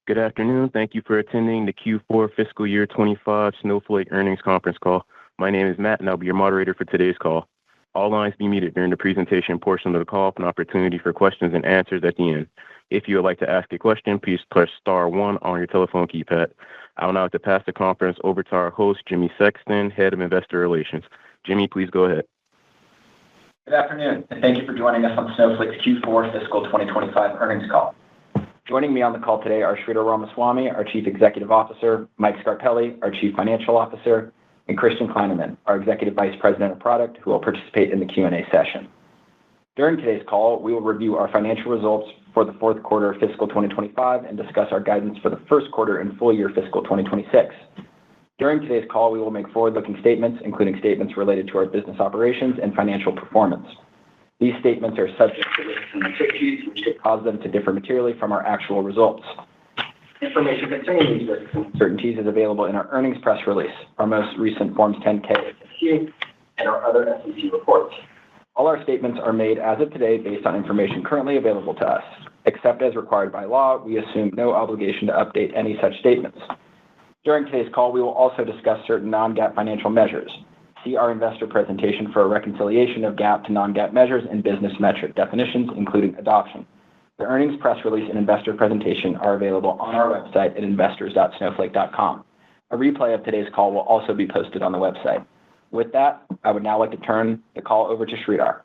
Good afternoon. Thank you for attending the Q4 fiscal year 25 Snowflake earnings conference call. My name is Matt, and I'll be your moderator for today's call. All lines be muted during the presentation portion of the call for an opportunity for questions and answers at the end. If you would like to ask a question, please press star one on your telephone keypad. I will now have to pass the conference over to our host, Jimmy Sexton, Head of Investor Relations. Jimmy, please go ahead. Good afternoon, and thank you for joining us on Snowflake's Q4 fiscal 2025 earnings call. Joining me on the call today are Sridhar Ramaswamy, our Chief Executive Officer, Mike Scarpelli, our Chief Financial Officer, and Christian Kleinerman, our Executive Vice President of Product, who will participate in the Q&A session. During today's call, we will review our financial results for the fourth quarter of fiscal 2025 and discuss our guidance for the first quarter and full year fiscal 2026. During today's call, we will make forward-looking statements, including statements related to our business operations and financial performance. These statements are subject to risks and uncertainties, which could cause them to differ materially from our actual results. Information concerning these risks and uncertainties is available in our earnings press release, our most recent Forms 10-K and 10-Q, and our other SEC reports. All our statements are made as of today based on information currently available to us. Except as required by law, we assume no obligation to update any such statements. During today's call, we will also discuss certain non-GAAP financial measures. See our investor presentation for a reconciliation of GAAP to non-GAAP measures and business metric definitions, including adoption. The earnings press release and investor presentation are available on our website at investors.snowflake.com. A replay of today's call will also be posted on the website. With that, I would now like to turn the call over to Sridhar.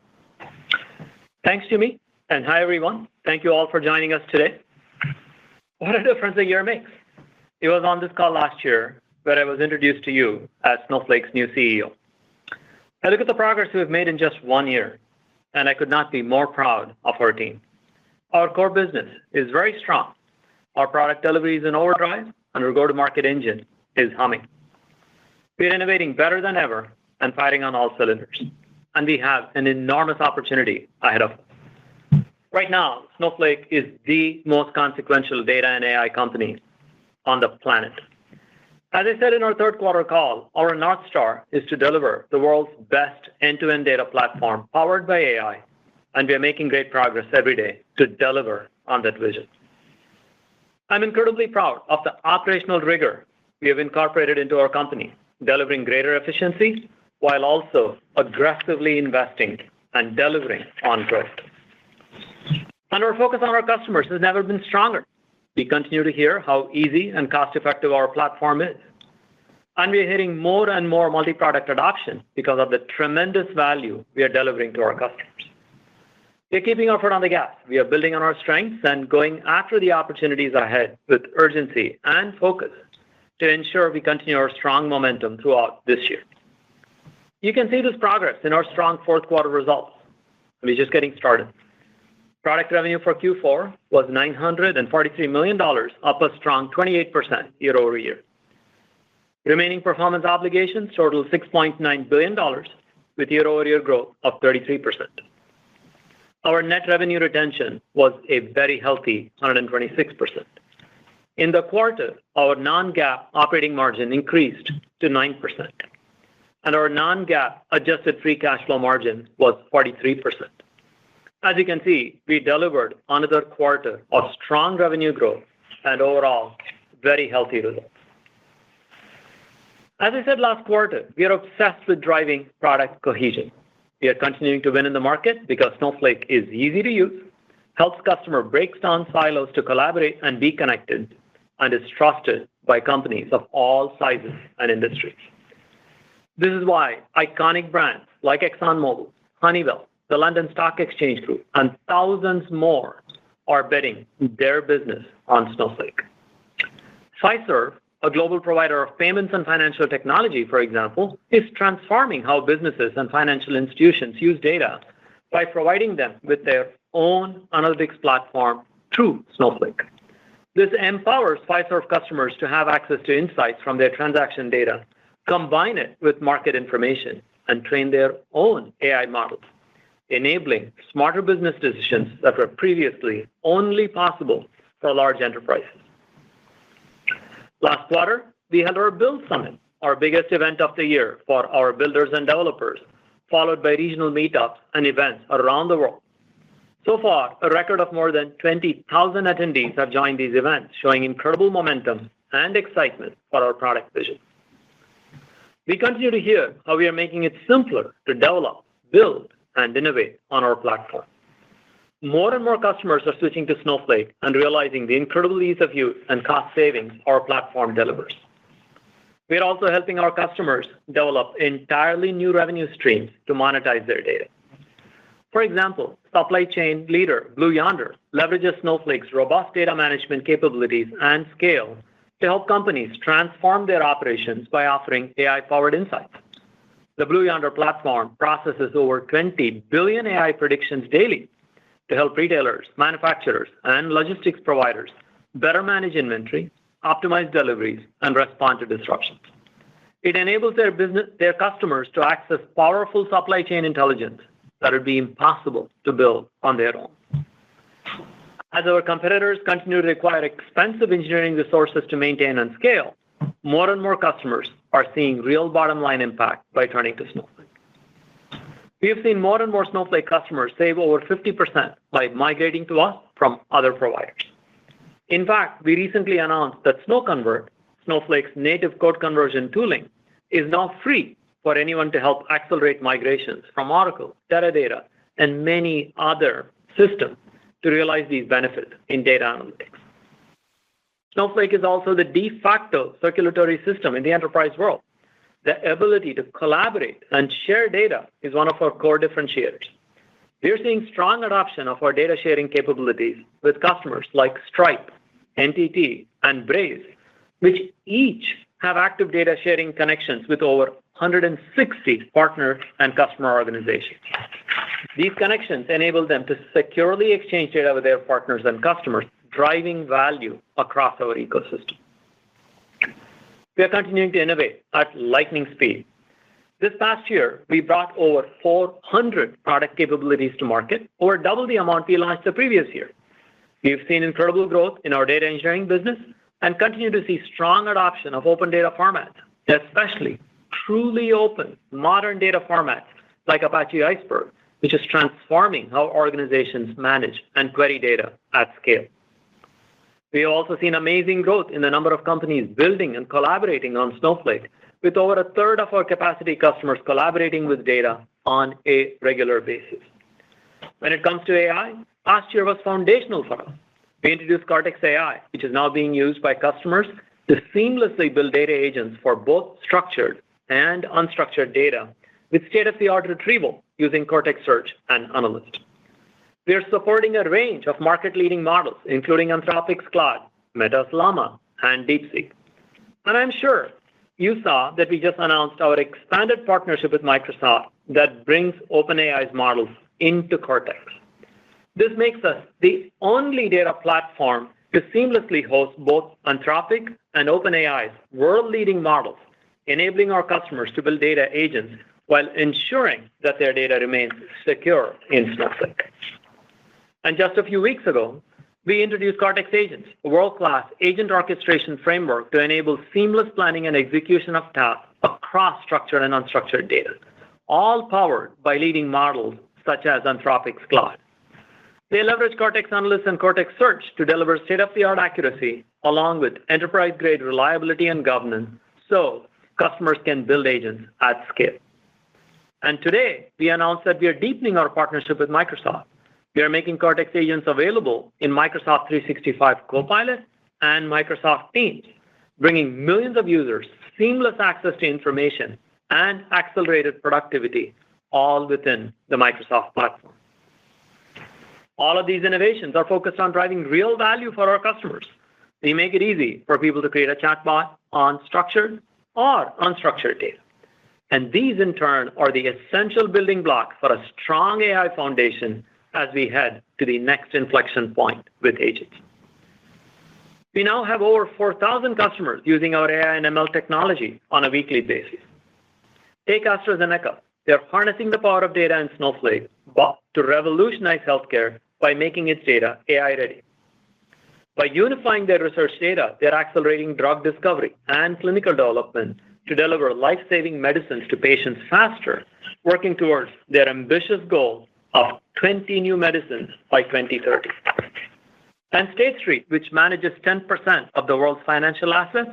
Thanks, Jimmy, and hi, everyone. Thank you all for joining us today. What a difference a year makes. It was on this call last year where I was introduced to you as Snowflake's new CEO. I look at the progress we've made in just 1 year, and I could not be more proud of our team. Our core business is very strong. Our product delivery is in overdrive, and our go-to-market engine is humming. We're innovating better than ever and firing on all cylinders, and we have an enormous opportunity ahead of us. Right now, Snowflake is the most consequential data and AI company on the planet. As I said in our third quarter call, our North Star is to deliver the world's best end-to-end data platform powered by AI, and we are making great progress every day to deliver on that vision. I'm incredibly proud of the operational rigor we have incorporated into our company, delivering greater efficiency while also aggressively investing and delivering on growth. And our focus on our customers has never been stronger. We continue to hear how easy and cost-effective our platform is. And we are hitting more and more multi-product adoption because of the tremendous value we are delivering to our customers. We are keeping our foot on the gas. We are building on our strengths and going after the opportunities ahead with urgency and focus to ensure we continue our strong momentum throughout this year. You can see this progress in our strong fourth quarter results. We're just getting started. Product revenue for Q4 was $943 million, up a strong 28% year over year. Remaining performance obligations totaled $6.9 billion, with year-over-year growth of 33%. Our net revenue retention was a very healthy 126%. In the quarter, our non-GAAP operating margin increased to 9%, and our non-GAAP adjusted free cash flow margin was 43%. As you can see, we delivered another quarter of strong revenue growth and overall very healthy results. As I said last quarter, we are obsessed with driving product cohesion. We are continuing to win in the market because Snowflake is easy to use, helps customers break down silos to collaborate and be connected, and is trusted by companies of all sizes and industries. This is why iconic brands like ExxonMobil, Honeywell, the London Stock Exchange Group, and thousands more are betting their business on Snowflake. Fiserv, a global provider of payments and financial technology, for example, is transforming how businesses and financial institutions use data by providing them with their own analytics platform through Snowflake. This empowers Fiserv customers to have access to insights from their transaction data, combine it with market information, and train their own AI models, enabling smarter business decisions that were previously only possible for large enterprises. Last quarter, we held our Build Summit, our biggest event of the year for our builders and developers, followed by regional meetups and events around the world. So far, a record of more than 20,000 attendees have joined these events, showing incredible momentum and excitement for our product vision. We continue to hear how we are making it simpler to develop, build, and innovate on our platform. More and more customers are switching to Snowflake and realizing the incredible ease of use and cost savings our platform delivers. We are also helping our customers develop entirely new revenue streams to monetize their data. For example, supply chain leader Blue Yonder leverages Snowflake's robust data management capabilities and scale to help companies transform their operations by offering AI-powered insights. The Blue Yonder platform processes over 20 billion AI predictions daily to help retailers, manufacturers, and logistics providers better manage inventory, optimize deliveries, and respond to disruptions. It enables their customers to access powerful supply chain intelligence that would be impossible to build on their own. As our competitors continue to require expensive engineering resources to maintain and scale, more and more customers are seeing real bottom-line impact by turning to Snowflake. We have seen more and more Snowflake customers save over 50% by migrating to us from other providers. In fact, we recently announced that SnowConvert, Snowflake's native code conversion tooling, is now free for anyone to help accelerate migrations from Oracle, Teradata, and many other systems to realize these benefits in data analytics. Snowflake is also the de facto circulatory system in the enterprise world. The ability to collaborate and share data is one of our core differentiators. We are seeing strong adoption of our data sharing capabilities with customers like Stripe, NTT, and Braze, which each have active data sharing connections with over 160 partner and customer organizations. These connections enable them to securely exchange data with their partners and customers, driving value across our ecosystem. We are continuing to innovate at lightning speed. This past year, we brought over 400 product capabilities to market, over double the amount we launched the previous year. We've seen incredible growth in our data engineering business and continue to see strong adoption of open data formats, especially truly open, modern data formats like Apache Iceberg, which is transforming how organizations manage and query data at scale. We have also seen amazing growth in the number of companies building and collaborating on Snowflake, with over a third of our capacity customers collaborating with data on a regular basis. When it comes to AI, last year was foundational for us. We introduced Cortex AI, which is now being used by customers to seamlessly build data agents for both structured and unstructured data with state-of-the-art retrieval using Cortex Search and Analyst. We are supporting a range of market-leading models, including Anthropic's Claude, Meta's Llama, and DeepSeek. And I'm sure you saw that we just announced our expanded partnership with Microsoft that brings OpenAI's models into Cortex. This makes us the only data platform to seamlessly host both Anthropic and OpenAI's world-leading models, enabling our customers to build data agents while ensuring that their data remains secure in Snowflake. And just a few weeks ago, we introduced Cortex Agents, a world-class agent orchestration framework to enable seamless planning and execution of tasks across structured and unstructured data, all powered by leading models such as Anthropic's Claude. They leverage Cortex Analyst and Cortex Search to deliver state-of-the-art accuracy along with enterprise-grade reliability and governance so customers can build agents at scale. And today, we announced that we are deepening our partnership with Microsoft. We are making Cortex Agents available in Microsoft 365 Copilot and Microsoft Teams, bringing millions of users seamless access to information and accelerated productivity, all within the Microsoft platform. All of these innovations are focused on driving real value for our customers. We make it easy for people to create a chatbot on structured or unstructured data. And these, in turn, are the essential building blocks for a strong AI foundation as we head to the next inflection point with agents. We now have over 4,000 customers using our AI and ML technology on a weekly basis. Take AstraZeneca. They're harnessing the power of data in Snowflake to revolutionize healthcare by making its data AI-ready. By unifying their research data, they're accelerating drug discovery and clinical development to deliver life-saving medicines to patients faster, working towards their ambitious goal of 20 new medicines by 2030. And State Street, which manages 10% of the world's financial assets,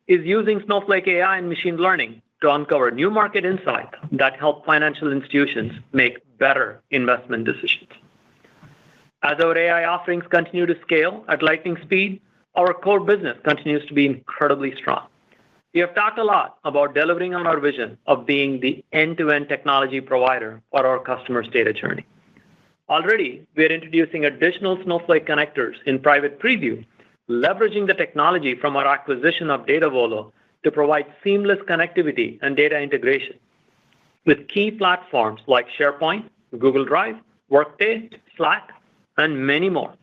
is using Snowflake AI and machine learning to uncover new market insights that help financial institutions make better investment decisions. As our AI offerings continue to scale at lightning speed, our core business continues to be incredibly strong. We have talked a lot about delivering on our vision of being the end-to-end technology provider for our customers' data journey. Already, we are introducing additional Snowflake connectors in private preview, leveraging the technology from our acquisition of Datavolo to provide seamless connectivity and data integration with key platforms like SharePoint, Google Drive, Workday, Slack, and many more.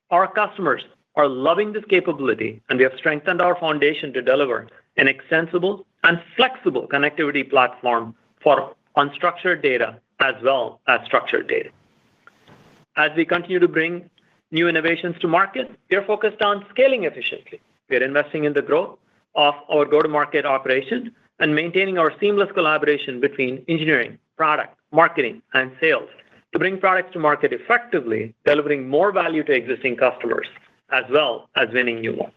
Our customers are loving this capability, and we have strengthened our foundation to deliver an extensible and flexible connectivity platform for unstructured data as well as structured data. As we continue to bring new innovations to market, we are focused on scaling efficiently. We are investing in the growth of our go-to-market operation and maintaining our seamless collaboration between engineering, product, marketing, and sales to bring products to market effectively, delivering more value to existing customers, as well as winning new ones.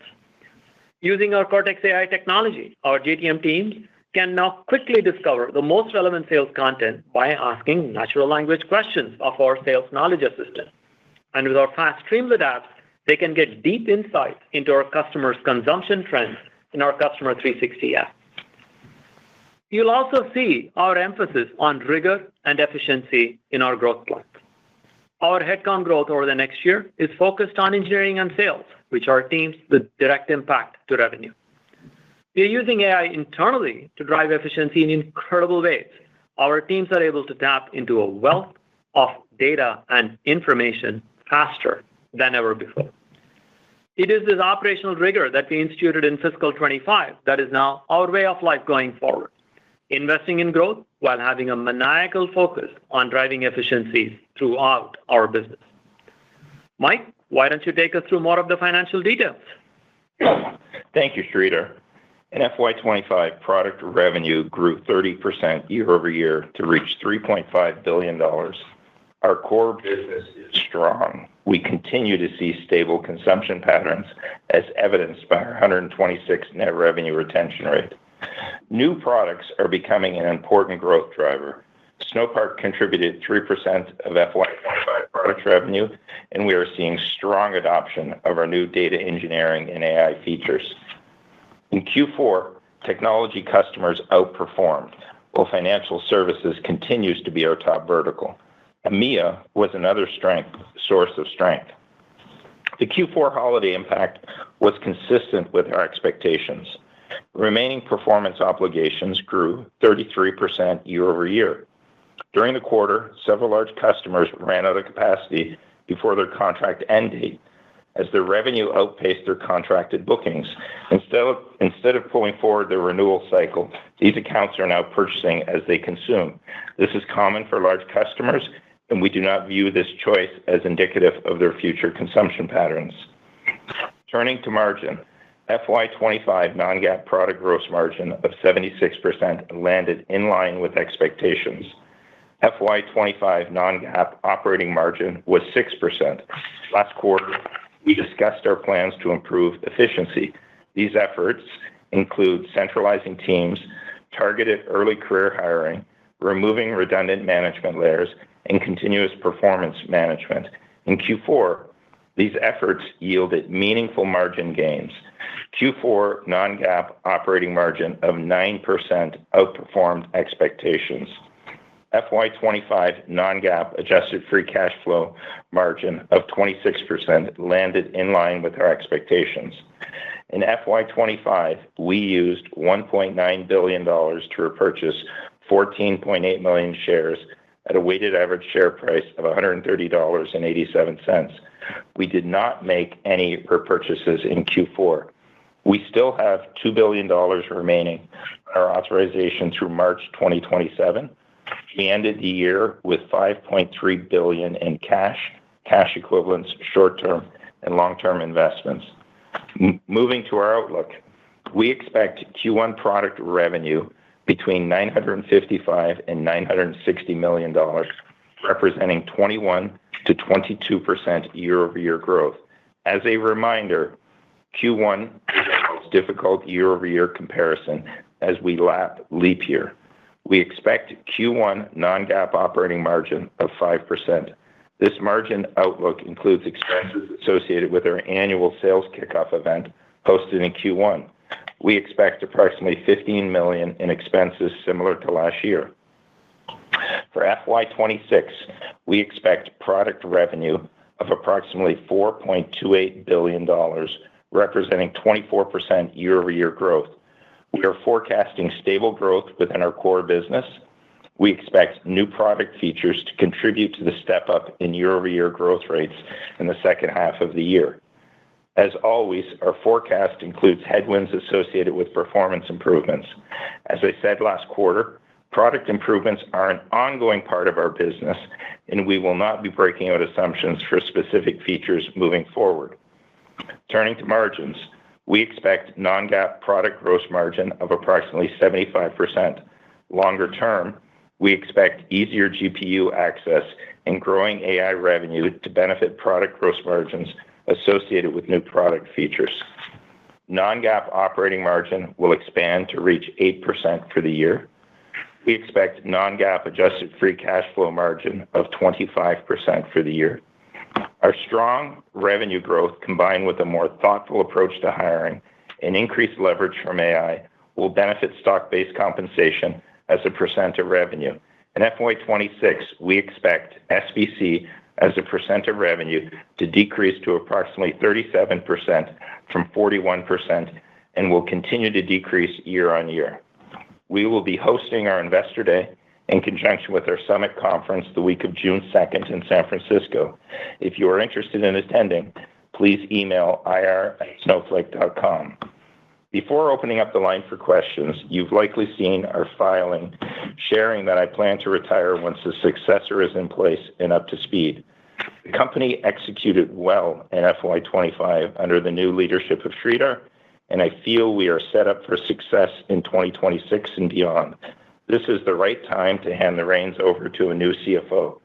Using our Cortex AI technology, our GTM teams can now quickly discover the most relevant sales content by asking natural language questions of our sales knowledge assistant. And with our fast Streamlit apps, they can get deep insights into our customers' consumption trends in our Customer 360 app. You'll also see our emphasis on rigor and efficiency in our growth plans. Our headcount growth over the next year is focused on engineering and sales, which are teams with direct impact to revenue. We are using AI internally to drive efficiency in incredible ways. Our teams are able to tap into a wealth of data and information faster than ever before. It is this operational rigor that we instituted in fiscal 25 that is now our way of life going forward, investing in growth while having a maniacal focus on driving efficiencies throughout our business. Mike, why don't you take us through more of the financial details? Thank you, Sridhar. In FY25, product revenue grew 30% year over year to reach $3.5 billion. Our core business is strong. We continue to see stable consumption patterns as evidenced by our 126 net revenue retention rate. New products are becoming an important growth driver. Snowpark contributed 3% of FY25 product revenue, and we are seeing strong adoption of our new data engineering and AI features. In Q4, technology customers outperformed, while financial services continues to be our top vertical. EMEA was another source of strength. The Q4 holiday impact was consistent with our expectations. Remaining performance obligations grew 33% year over year. During the quarter, several large customers ran out of capacity before their contract end date, as their revenue outpaced their contracted bookings. Instead of pulling forward their renewal cycle, these accounts are now purchasing as they consume. This is common for large customers, and we do not view this choice as indicative of their future consumption patterns. Turning to margin, FY25 non-GAAP product gross margin of 76% landed in line with expectations. FY25 non-GAAP operating margin was 6%. Last quarter, we discussed our plans to improve efficiency. These efforts include centralizing teams, targeted early career hiring, removing redundant management layers, and continuous performance management. In Q4, these efforts yielded meaningful margin gains. Q4 non-GAAP operating margin of 9% outperformed expectations. FY25 non-GAAP adjusted free cash flow margin of 26% landed in line with our expectations. In FY25, we used $1.9 billion to repurchase 14.8 million shares at a weighted average share price of $130.87. We did not make any repurchases in Q4. We still have $2 billion remaining on our authorization through March 2027. We ended the year with $5.3 billion in cash equivalents, short-term and long-term investments. Moving to our outlook, we expect Q1 product revenue between $955 and $960 million, representing 21 to 22% year-over-year growth. As a reminder, Q1 is the most difficult year-over-year comparison as we lap leap year. We expect Q1 non-GAAP operating margin of 5%. This margin outlook includes expenses associated with our annual sales kickoff event hosted in Q1. We expect approximately $15 million in expenses similar to last year. For FY26, we expect product revenue of approximately $4.28 billion, representing 24% year-over-year growth. We are forecasting stable growth within our core business. We expect new product features to contribute to the step-up in year-over-year growth rates in the second half of the year. As always, our forecast includes headwinds associated with performance improvements. As I said last quarter, product improvements are an ongoing part of our business, and we will not be breaking out assumptions for specific features moving forward. Turning to margins, we expect non-GAAP product gross margin of approximately 75%. Longer term, we expect easier GPU access and growing AI revenue to benefit product gross margins associated with new product features. Non-GAAP operating margin will expand to reach 8% for the year. We expect non-GAAP adjusted free cash flow margin of 25% for the year. Our strong revenue growth, combined with a more thoughtful approach to hiring and increased leverage from AI, will benefit stock-based compensation as a percent of revenue. In FY26, we expect SBC as a percent of revenue to decrease to approximately 37% from 41% and will continue to decrease year on year. We will be hosting our Investor Day in conjunction with our Summit Conference the week of June 2nd in San Francisco. If you are interested in attending, please email ir@snowflake.com. Before opening up the line for questions, you've likely seen our filing sharing that I plan to retire once the successor is in place and up to speed. The company executed well in FY25 under the new leadership of Sridhar, and I feel we are set up for success in 2026 and beyond. This is the right time to hand the reins over to a new CFO.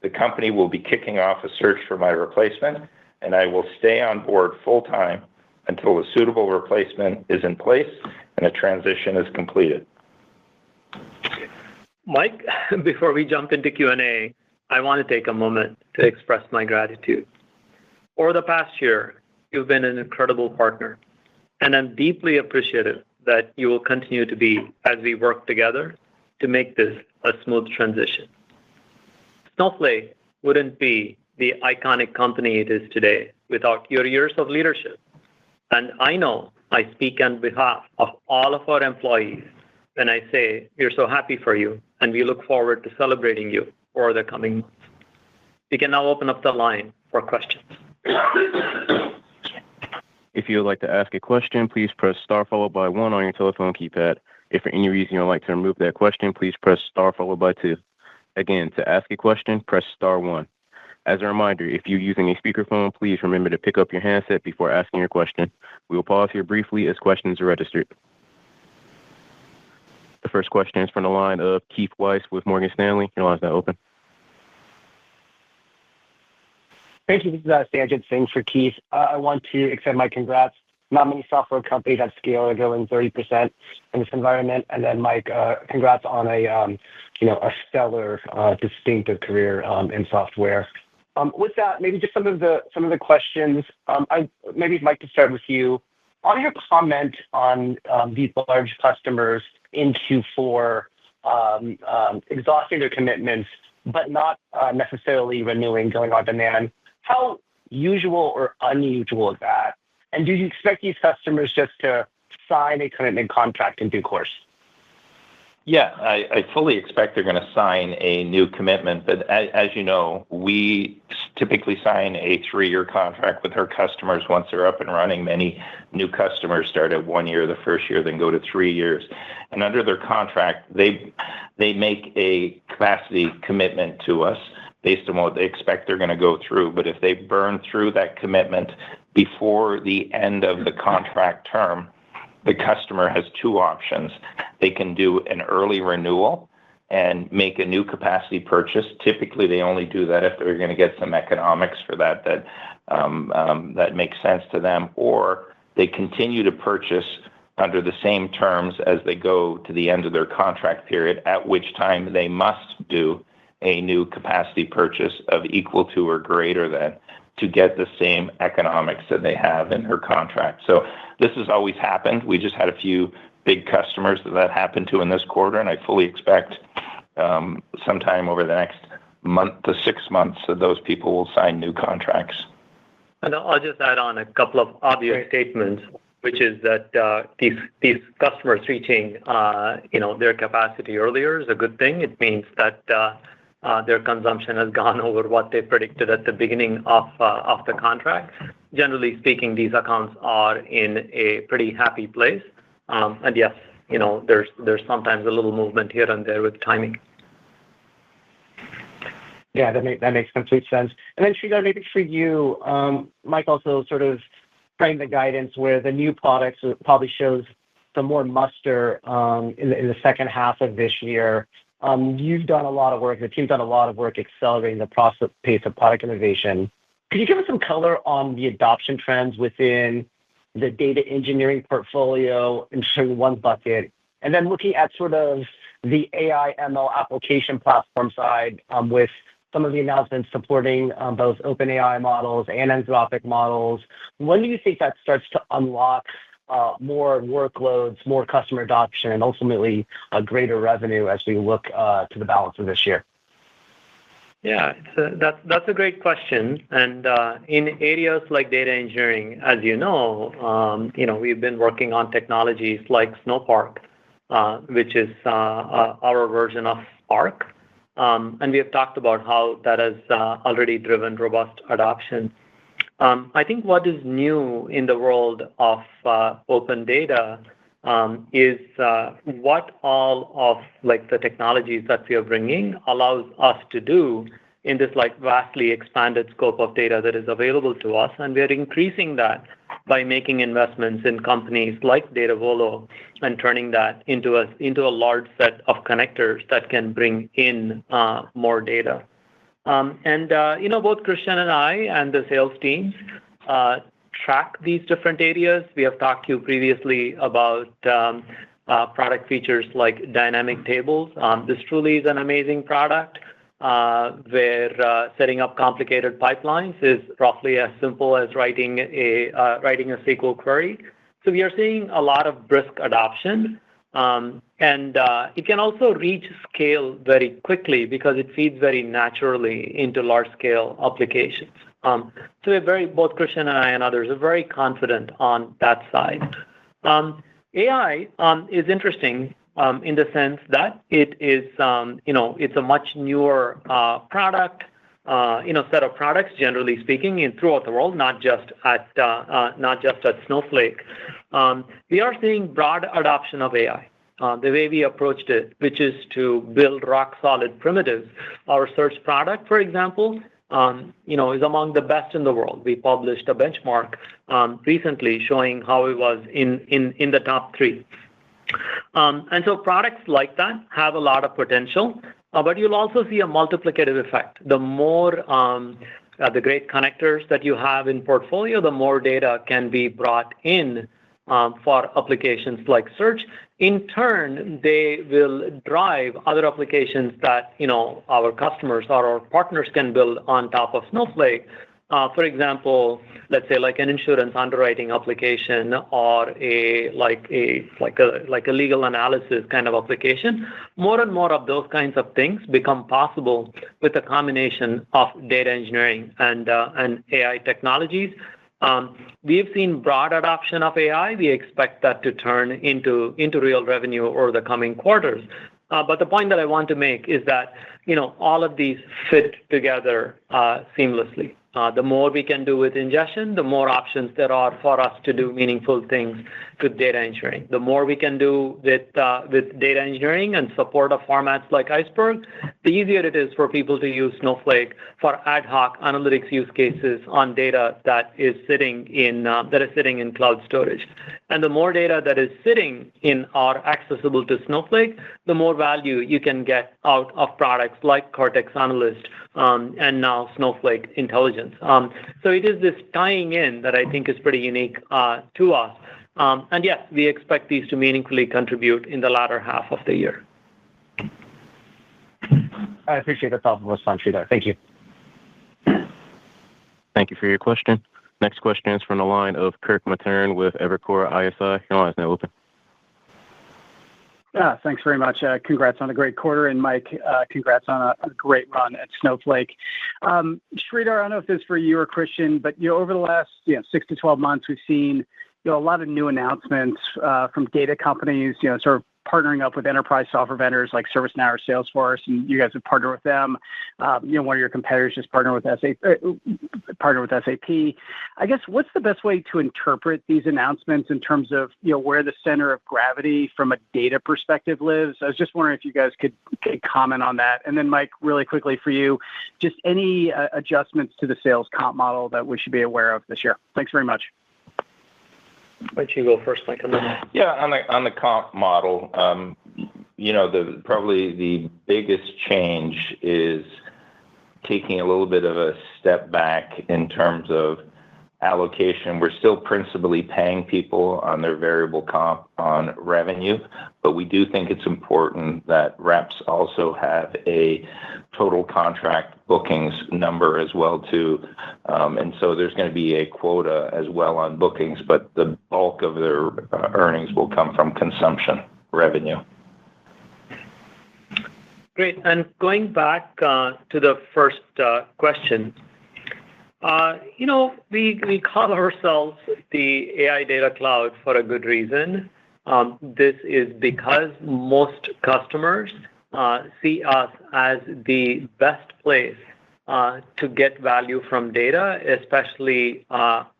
The company will be kicking off a search for my replacement, and I will stay on board full-time until a suitable replacement is in place and a transition is completed. Mike, before we jump into Q&A, I want to take a moment to express my gratitude. Over the past year, you've been an incredible partner, and I'm deeply appreciative that you will continue to be as we work together to make this a smooth transition. Snowflake wouldn't be the iconic company it is today without your years of leadership. And I know I speak on behalf of all of our employees when I say we're so happy for you and we look forward to celebrating you over the coming months. We can now open up the line for questions. If you would like to ask a question, please press star followed by 1 on your telephone keypad. If for any reason you would like to remove that question, please press star followed by 2. Again, to ask a question, press star 1. As a reminder, if you're using a speakerphone, please remember to pick up your handset before asking your question. We will pause here briefly as questions are registered. The first question is from the line of Keith Weiss with Morgan Stanley. Your line is now open. Thank you. This is Sanjit Singh for Keith. I want to extend my congrats. Not many software companies at scale are growing 30% in this environment. And then, Mike, congrats on a stellar, distinctive career in software. With that, maybe just some of the questions. Maybe Mike, to start with you. On your comment on these large customers in Q4 exhausting their commitments, but not necessarily renewing, going on demand, how usual or unusual is that? And do you expect these customers just to sign a commitment contract in due course? Yeah, I fully expect they're going to sign a new commitment. But as you know, we typically sign a 3-year contract with our customers once they're up and running. Many new customers start at 1 year the first year, then go to 3 years. And under their contract, they make a capacity commitment to us based on what they expect they're going to go through. But if they burn through that commitment before the end of the contract term, the customer has 2 options. They can do an early renewal, and make a new capacity purchase. Typically, they only do that if they're going to get some economics for that makes sense to them, or they continue to purchase under the same terms as they go to the end of their contract period, at which time they must do a new capacity purchase of equal to or greater than to get the same economics that they have in their contract. So this has always happened. We just had a few big customers that happened to in this quarter, and I fully expect sometime over the next month to 6 months that those people will sign new contracts. And I'll just add on a couple of obvious statements, which is that these customers reaching their capacity earlier is a good thing. It means that their consumption has gone over what they predicted at the beginning of the contract. Generally speaking, these accounts are in a pretty happy place. And yes, there's sometimes a little movement here and there with timing. Yeah, that makes complete sense. And then Sridhar, maybe for you, Mike also sort of framed the guidance where the new products probably shows some more muster in the second half of this year. You've done a lot of work, the team's done a lot of work accelerating the pace of product innovation. Could you give us some color on the adoption trends within the data engineering portfolio in one bucket, and then looking at sort of the AI ML application platform side with some of the announcements supporting both OpenAI models and Anthropic models? When do you think that starts to unlock more workloads, more customer adoption, and ultimately a greater revenue as we look to the balance of this year? Yeah, that's a great question. And in areas like data engineering, as you know, we've been working on technologies like Snowpark, which is our version of Spark. And we have talked about how that has already driven robust adoption. I think what is new in the world of open data is what all of the technologies that we are bringing allows us to do in this vastly expanded scope of data that is available to us. And we are increasing that by making investments in companies like Datavolo and turning that into a large set of connectors that can bring in more data. Both Christian and I and the sales teams track these different areas. We have talked to you previously about product features like dynamic tables. This truly is an amazing product where setting up complicated pipelines is roughly as simple as writing a SQL query. So we are seeing a lot of brisk adoption. And it can also reach scale very quickly because it feeds very naturally into large-scale applications. So both Christian and I and others are very confident on that side. AI is interesting in the sense that it is, it's a much newer product, set of products, generally speaking, throughout the world, not just at Snowflake. We are seeing broad adoption of AI. The way we approached it, which is to build rock-solid primitives. Our search product, for example, is among the best in the world. We published a benchmark recently showing how it was in the top 3. And so products like that have a lot of potential, but you'll also see a multiplicative effect. The more the great connectors that you have in portfolio, the more data can be brought in for applications like search. In turn, they will drive other applications that our customers or our partners can build on top of Snowflake. For example, let's say an insurance underwriting application or a legal analysis kind of application. More and more of those kinds of things become possible with a combination of data engineering and AI technologies. We have seen broad adoption of AI. We expect that to turn into real revenue over the coming quarters. But the point that I want to make is that all of these fit together seamlessly. The more we can do with ingestion, the more options there are for us to do meaningful things with data engineering. The more we can do with data engineering and support of formats like Iceberg, the easier it is for people to use Snowflake for ad hoc analytics use cases on data that is sitting in cloud storage. And the more data that is sitting in or accessible to Snowflake, the more value you can get out of products like Cortex Analyst and now Snowflake Intelligence. So it is this tying in that I think is pretty unique to us. And yes, we expect these to meaningfully contribute in the latter half of the year. I appreciate the thoughtful response, Sridhar. Thank you. Thank you for your question. Next question is from the line of Kirk Materne with Evercore ISI. Your line is now open. Yeah, thanks very much. Congrats on a great quarter, and Mike, congrats on a great run at Snowflake. Sridhar, I don't know if this is for you or Christian, but over the last 6 to 12 months, we've seen a lot of new announcements from data companies, sort of partnering up with enterprise software vendors like ServiceNow or Salesforce, and you guys have partnered with them. One of your competitors just partnered with SAP. I guess what's the best way to interpret these announcements in terms of where the center of gravity from a data perspective lives? I was just wondering if you guys could comment on that. And then Mike, really quickly for you, just any adjustments to the sales comp model that we should be aware of this year. Thanks very much. Why don't you go first, Mike? Yeah, on the comp model, probably the biggest change is taking a little bit of a step back in terms of allocation. We're still principally paying people on their variable comp on revenue, but we do think it's important that reps also have a total contract bookings number as well too. And so there's going to be a quota as well on bookings, but the bulk of their earnings will come from consumption revenue. Great. And going back to the first question, we call ourselves the AI Data Cloud for a good reason. This is because most customers see us as the best place to get value from data, especially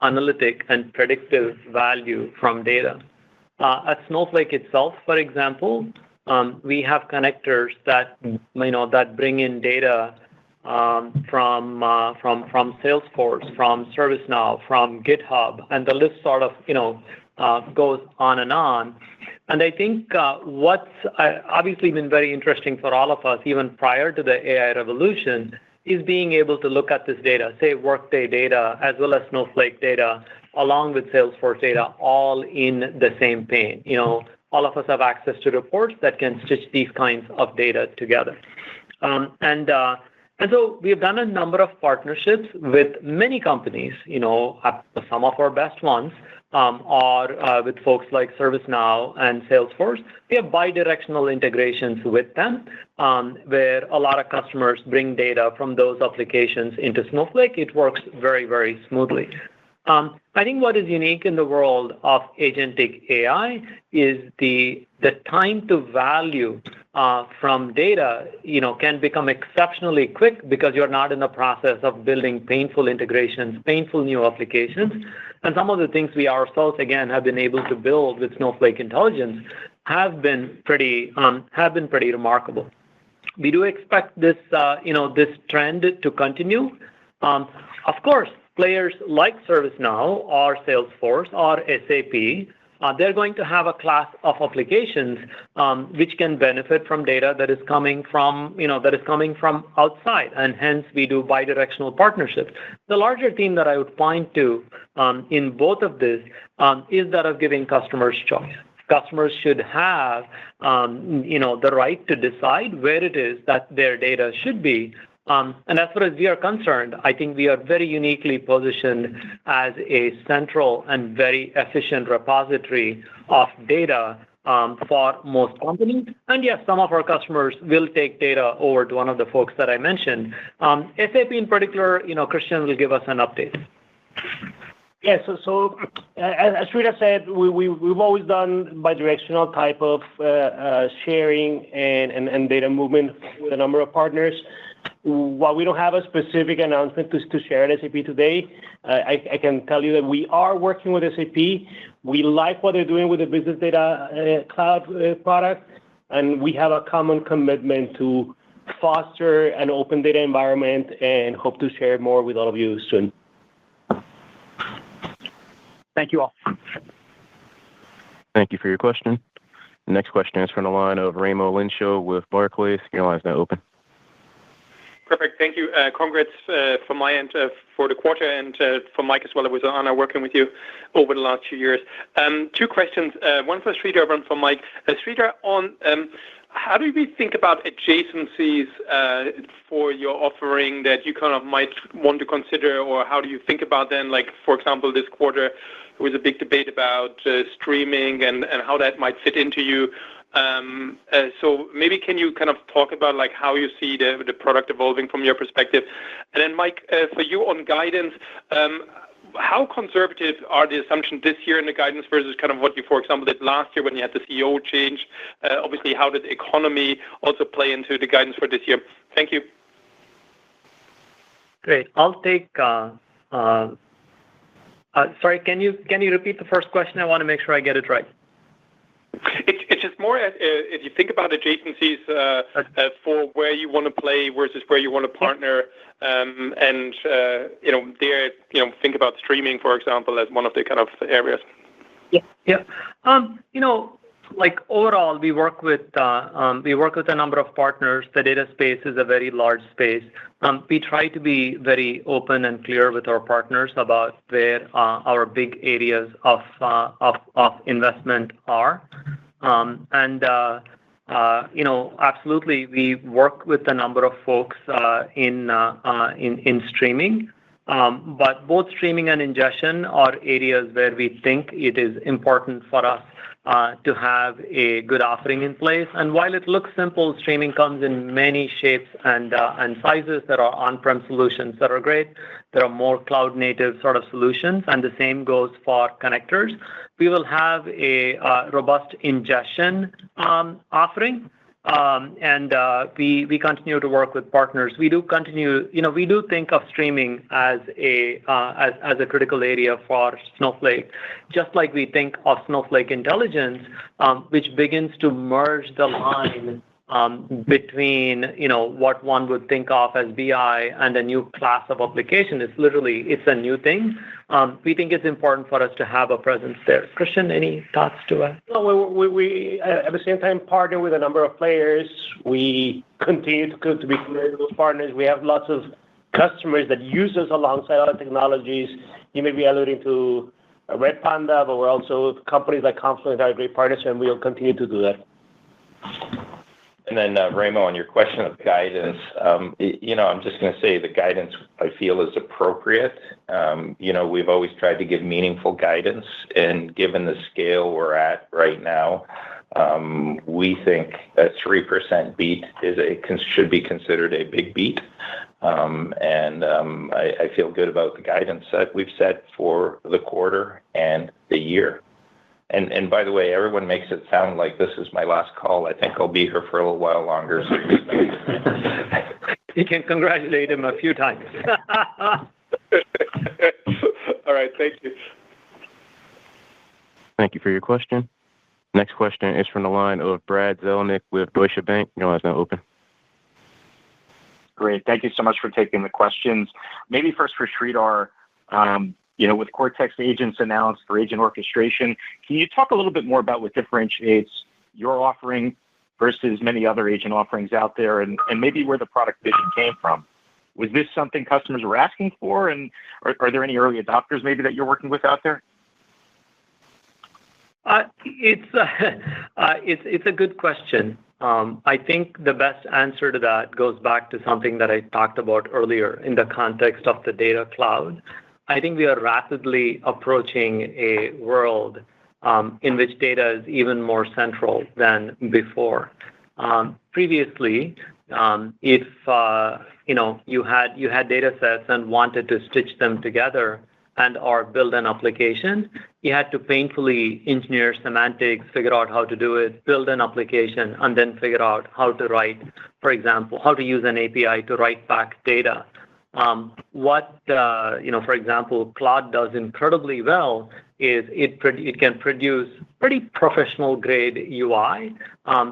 analytic and predictive value from data. At Snowflake itself, for example, we have connectors that bring in data from Salesforce, from ServiceNow, from GitHub, and the list sort of goes on and on. And I think what's obviously been very interesting for all of us, even prior to the AI revolution, is being able to look at this data, say Workday data, as well as Snowflake data, along with Salesforce data, all in the same pane. All of us have access to reports that can stitch these kinds of data together. And so we've done a number of partnerships with many companies, some of our best ones are with folks like ServiceNow and Salesforce. We have bidirectional integrations with them where a lot of customers bring data from those applications into Snowflake. It works very, very smoothly. I think what is unique in the world of agentic AI is the time to value from data, can become exceptionally quick because you're not in the process of building painful integrations, painful new applications. And some of the things we ourselves, again, have been able to build with Snowflake Intelligence have been pretty remarkable. We do expect this trend to continue. Of course, players like ServiceNow or Salesforce or SAP, they're going to have a class of applications which can benefit from data that is coming from outside, and hence we do bidirectional partnerships. The larger theme that I would point to in both of this is that of giving customers choice. Customers should have the right to decide where it is that their data should be. And as far as we are concerned, I think we are very uniquely positioned as a central and very efficient repository of data for most companies. And yes, some of our customers will take data over to one of the folks that I mentioned. SAP in particular, Christian will give us an update. Yeah, so as Sridhar said, we've always done bidirectional type of sharing and data movement with a number of partners. While we don't have a specific announcement to share at SAP today, I can tell you that we are working with SAP. We like what they're doing with the Business Data Cloud product, and we have a common commitment to foster an open data environment and hope to share more with all of you soon. Thank you all. Thank you for your question. The next question is from the line of Raimo Lenschow with Barclays. Your line is now open. Perfect. Thank you. Congrats from my end for the quarter, and for Mike as well. It was an honor working with you over the last few years. Two questions, one for Sridhar, one for Mike. Sridhar, on how do we think about adjacencies for your offering that you kind of might want to consider, or how do you think about them? Like, for example, this quarter, there was a big debate about streaming and how that might fit into you. So maybe can you kind of talk about like how you see the product evolving from your perspective? And then Mike, for you on guidance, how conservative are the assumptions this year in the guidance versus kind of what you, for example, did last year when you had the CEO change? Obviously, how did the economy also play into the guidance for this year? Thank you. Great. I'll take. Sorry, can you repeat the first question? I want to make sure I get it right. It's just more if you think about adjacencies for where you want to play versus where you want to partner, and think about streaming, for example, as one of the kind of areas. Yeah. Like overall, we work with a number of partners. The data space is a very large space. We try to be very open and clear with our partners about where our big areas of investment are. Absolutely, we work with a number of folks in streaming. But both streaming and ingestion are areas where we think it is important for us to have a good offering in place. And while it looks simple, streaming comes in many shapes and sizes. There are on-prem solutions that are great. There are more cloud-native sort of solutions, and the same goes for connectors. We will have a robust ingestion offering. And we continue to work with partners. We do think of streaming as a critical area for Snowflake, just like we think of Snowflake Intelligence, which begins to merge the line between what one would think of as BI and a new class of application. It's a new thing. We think it's important for us to have a presence there. Christian, any thoughts to add? No, we at the same time partner with a number of players. We continue to be committed to those partners. We have lots of customers that use us alongside other technologies. You may be alluding to Red Panda, but we're also companies like Confluent are great partners, and we'll continue to do that. And then, Raimo, on your question of guidance, I'm just going to say the guidance I feel is appropriate. We've always tried to give meaningful guidance, and given the scale we're at right now, we think a 3% beat should be considered a big beat. I feel good about the guidance that we've set for the quarter and the year. And by the way, everyone makes it sound like this is my last call. I think I'll be here for a little while longer. So you can congratulate him a few times. All right. Thank you. Thank you for your question. Next question is from the line of Brad Zelnick with Deutsche Bank. Your line is now open. Great. Thank you so much for taking the questions. Maybe first for Sridhar, with Cortex agents announced for agent orchestration, can you talk a little bit more about what differentiates your offering versus many other agent offerings out there, and maybe where the product vision came from? Was this something customers were asking for, and are there any early adopters maybe that you're working with out there? It's a good question. I think the best answer to that goes back to something that I talked about earlier in the context of the data cloud. I think we are rapidly approaching a world in which data is even more central than before. Previously, if you had data sets and wanted to stitch them together and or build an application, you had to painfully engineer semantics, figure out how to do it, build an application, and then figure out how to write, for example, how to use an API to write back data. For example, Claude does incredibly well is it can produce pretty professional grade UI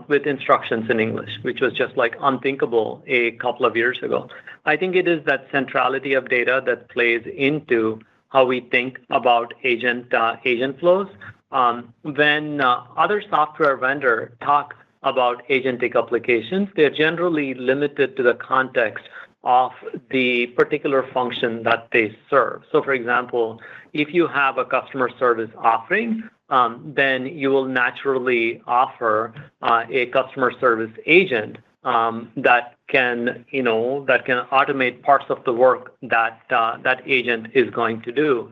with instructions in English, which was just like unthinkable a couple of years ago. I think it is that centrality of data that plays into how we think about agent flows. When other software vendors talk about agentic applications, they're generally limited to the context of the particular function that they serve. So, for example, if you have a customer service offering, then you will naturally offer a customer service agent that can automate parts of the work that agent is going to do.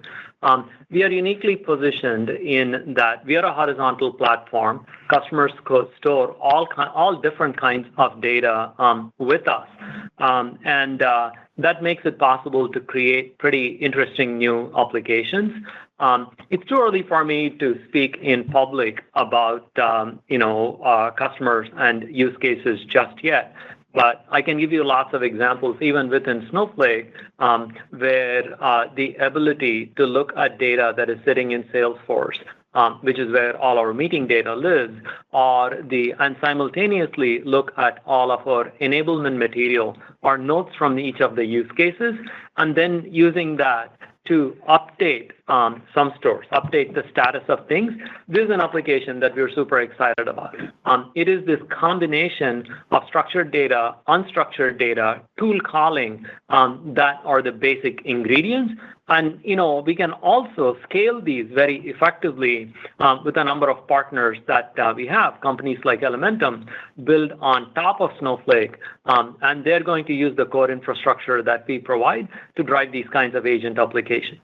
We are uniquely positioned in that we are a horizontal platform. Customers could store all different kinds of data with us, and that makes it possible to create pretty interesting new applications. It's too early for me to speak in public about customers and use cases just yet. But I can give you lots of examples, even within Snowflake, where the ability to look at data that is sitting in Salesforce, which is where all our meeting data lives, and simultaneously look at all of our enablement material or notes from each of the use cases, and then using that to update some stores, update the status of things. This is an application that we're super excited about. It is this combination of structured data, unstructured data, tool calling that are the basic ingredients. And we can also scale these very effectively with a number of partners that we have. Companies like Elementum build on top of Snowflake, and they're going to use the core infrastructure that we provide to drive these kinds of agent applications.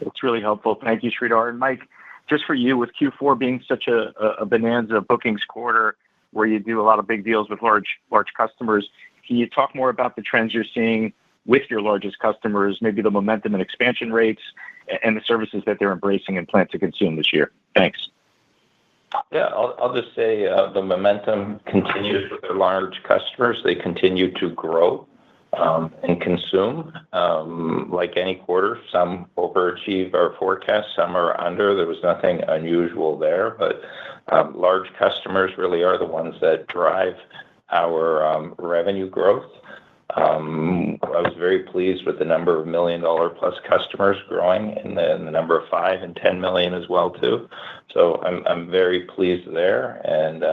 It's really helpful. Thank you, Sridhar. And Mike, just for you, with Q4 being such a bonanza bookings quarter where you do a lot of big deals with large customers, can you talk more about the trends you're seeing with your largest customers, maybe the momentum and expansion rates and the services that they're embracing and plan to consume this year? Thanks. Yeah, I'll just say the momentum continues with our large customers. They continue to grow and consume like any quarter. Some overachieve our forecast, some are under. There was nothing unusual there, but large customers really are the ones that drive our revenue growth. I was very pleased with the number of $1 million plus customers growing and the number of $5 and $10 million as well too. So I'm very pleased there, and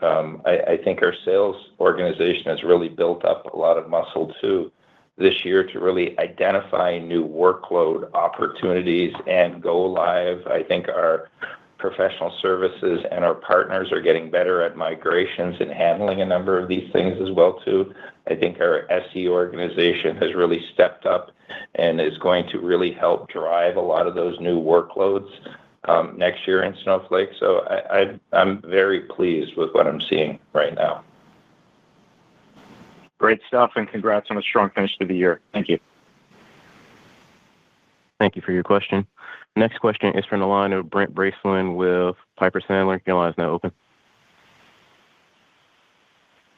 I think our sales organization has really built up a lot of muscle too this year to really identify new workload opportunities and go live. I think our professional services and our partners are getting better at migrations and handling a number of these things as well too. I think our SE organization has really stepped up and is going to really help drive a lot of those new workloads next year in Snowflake. So I'm very pleased with what I'm seeing right now. Great stuff, and congrats on a strong finish to the year. Thank you. Thank you for your question. Next question is from the line of Brent Bracelin with Piper Sandler. Your line is now open.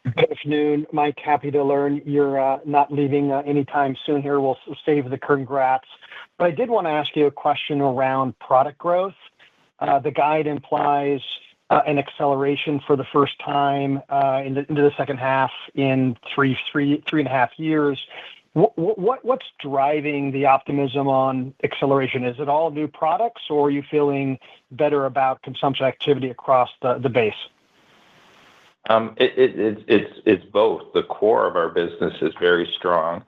Good afternoon, Mike. Happy to learn you're not leaving anytime soon here. We'll save the congrats. But I did want to ask you a question around product growth. The guide implies an acceleration for the first time into the second half in three and a half years. What's driving the optimism on acceleration? Is it all new products, or are you feeling better about consumption activity across the base? It's both. The core of our business is very strong,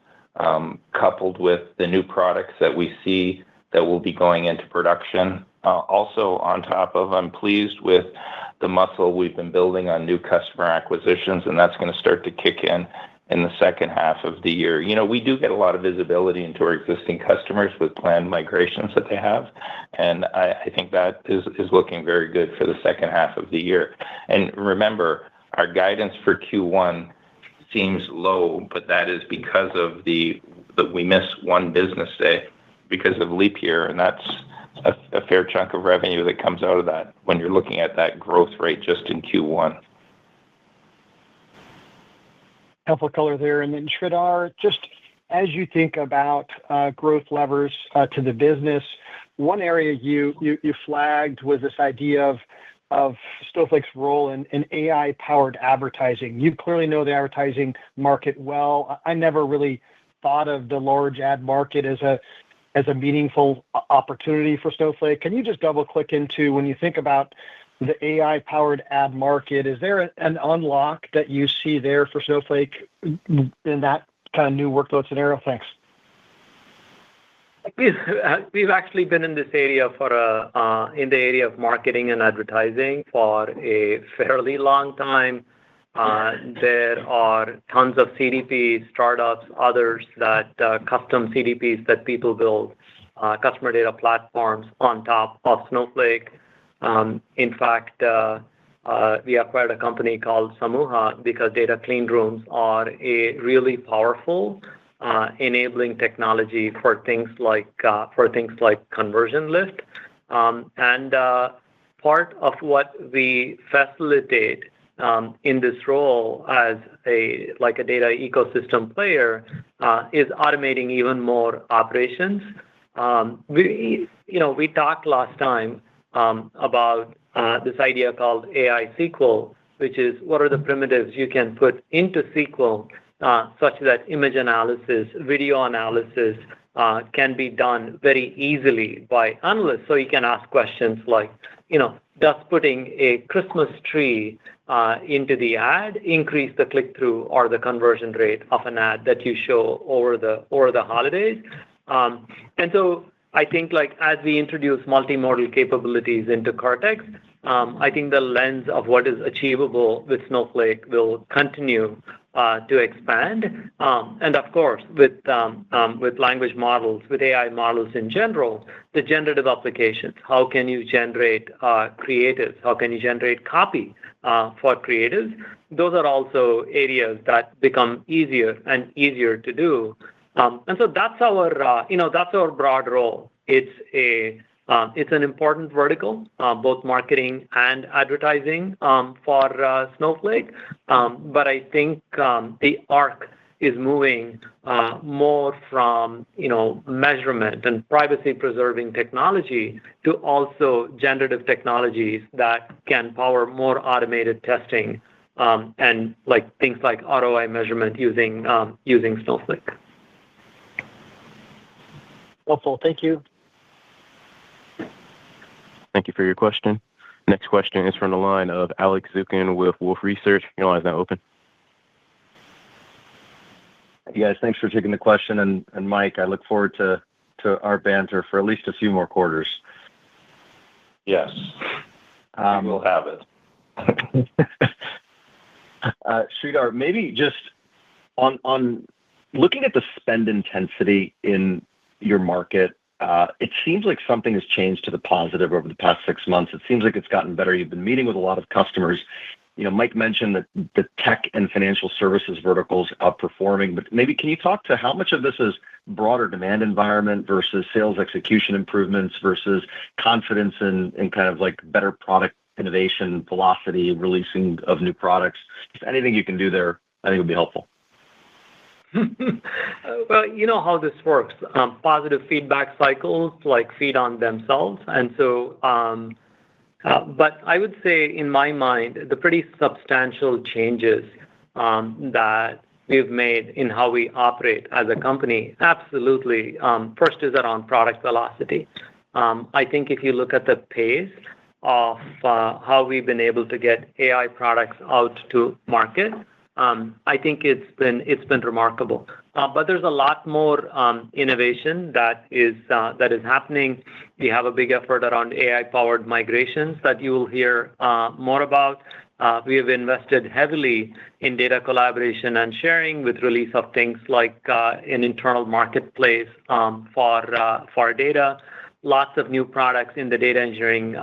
coupled with the new products that we see that will be going into production. Also, on top of, I'm pleased with the muscle we've been building on new customer acquisitions, and that's going to start to kick in the second half of the year. We do get a lot of visibility into our existing customers with planned migrations that they have, and I think that is looking very good for the second half of the year. And remember, our guidance for Q1 seems low, but that is because of that we miss one business day because of leap year, and that's a fair chunk of revenue that comes out of that when you're looking at that growth rate just in Q1. Helpful color there. And then Sridhar, just as you think about growth levers to the business, one area you flagged was this idea of Snowflake's role in AI-powered advertising. You clearly know the advertising market well. I never really thought of the large ad market as a meaningful opportunity for Snowflake. Can you just double-click into when you think about the AI-powered ad market, is there an unlock that you see there for Snowflake in that kind of new workload scenario? Thanks. We've actually been in this area in the area of marketing and advertising for a fairly long time. There are tons of CDPs, startups, others that custom CDPs that people build, customer data platforms on top of Snowflake. In fact, we acquired a company called Samuha because data clean rooms are a really powerful enabling technology for things like conversion lift. And part of what we facilitate in this role as a data ecosystem player is automating even more operations. We talked last time about this idea called AI SQL, which is what are the primitives you can put into SQL such that image analysis, video analysis can be done very easily by analysts. So you can ask questions like, does putting a Christmas tree into the ad increase the click-through or the conversion rate of an ad that you show over the holidays? And so I think as we introduce multimodal capabilities into Cortex, I think the lens of what is achievable with Snowflake will continue to expand. And of course, with language models, with AI models in general, the generative applications, how can you generate creatives? How can you generate copy for creatives? Those are also areas that become easier and easier to do. And so that's our broad role. It's an important vertical, both marketing and advertising for Snowflake. But I think the arc is moving more from measurement and privacy-preserving technology to also generative technologies that can power more automated testing and things like ROI measurement using Snowflake. Helpful. Thank you. Thank you for your question. Next question is from the line of Alex Zukin with Wolfe Research. Your line is now open. Hey guys, thanks for taking the question. And Mike, I look forward to our banter for at least a few more quarters. Yes, we'll have it. Sridhar, maybe just on looking at the spend intensity in your market, it seems like something has changed to the positive over the past 6 months. It seems like it's gotten better. You've been meeting with a lot of customers. Mike mentioned that the tech and financial services verticals outperforming, but maybe can you talk to how much of this is broader demand environment versus sales execution improvements versus confidence in kind of better product innovation, velocity, releasing of new products? If anything you can do there, I think would be helpful. Well, you know how this works. Positive feedback cycles feed on themselves. And so, but I would say in my mind, the pretty substantial changes that we've made in how we operate as a company, absolutely. First is around product velocity. I think if you look at the pace of how we've been able to get AI products out to market, I think it's been remarkable. But there's a lot more innovation that is happening. We have a big effort around AI-powered migrations that you will hear more about. We have invested heavily in data collaboration and sharing with release of things like an internal marketplace for data. Lots of new products in the data engineering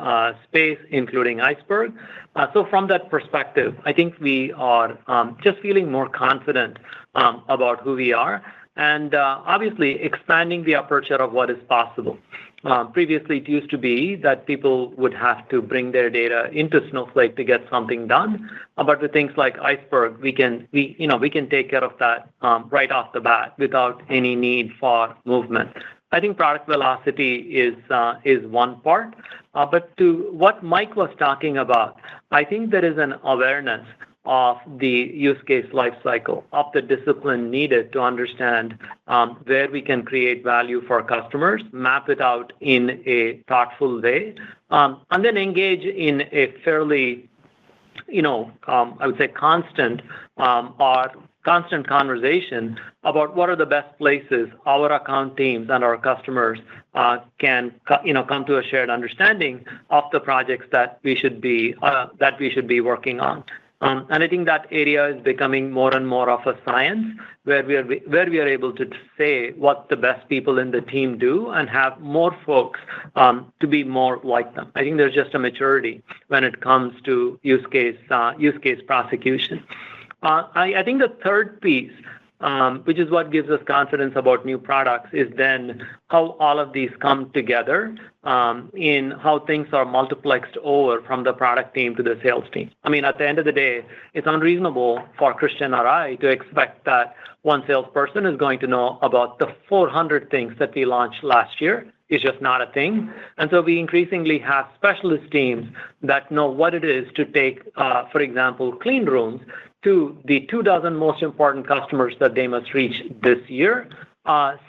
space, including Iceberg. So from that perspective, I think we are just feeling more confident about who we are. and obviously expanding the aperture of what is possible. Previously, it used to be that people would have to bring their data into Snowflake to get something done. But with things like Iceberg, we can take care of that right off the bat without any need for movement. I think product velocity is one part. But to what Mike was talking about, I think there is an awareness of the use case lifecycle, of the discipline needed to understand where we can create value for customers, map it out in a thoughtful way, and then engage in a fairly, I would say constant conversation about what are the best places our account teams and our customers can come to a shared understanding of the projects that we should be working on. And I think that area is becoming more and more of a science where we are able to say what the best people in the team do and have more folks to be more like them. I think there's just a maturity when it comes to use case prosecution. I think the third piece, which is what gives us confidence about new products, is then how all of these come together in how things are multiplexed over from the product team to the sales team. I mean, at the end of the day, it's unreasonable for Christian or I to expect that one salesperson is going to know about the 400 things that we launched last year. It's just not a thing. And so we increasingly have specialist teams that know what it is to take, for example, clean rooms to the 24 most important customers that they must reach this year,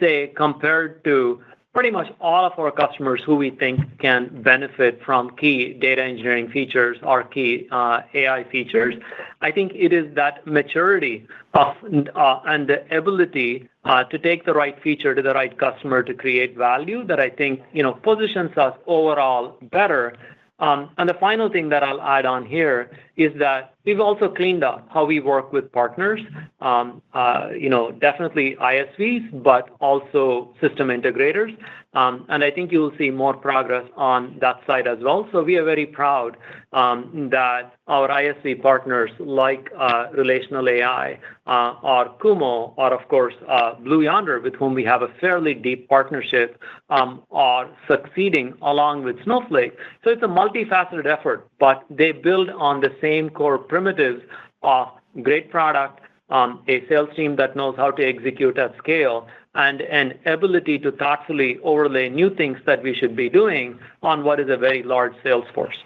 say, compared to pretty much all of our customers who we think can benefit from key data engineering features or key AI features. I think it is that maturity of and the ability to take the right feature to the right customer to create value that I think positions us overall better. And the final thing that I'll add on here is that we've also cleaned up how we work with partners, definitely ISVs, but also system integrators. And I think you will see more progress on that side as well. So we are very proud that our ISV partners like Relational AI or Kumo or, of course, Blue Yonder, with whom we have a fairly deep partnership, are succeeding along with Snowflake. So it's a multifaceted effort, but they build on the same core primitives of great product, a sales team that knows how to execute at scale, and an ability to thoughtfully overlay new things that we should be doing on what is a very large sales force.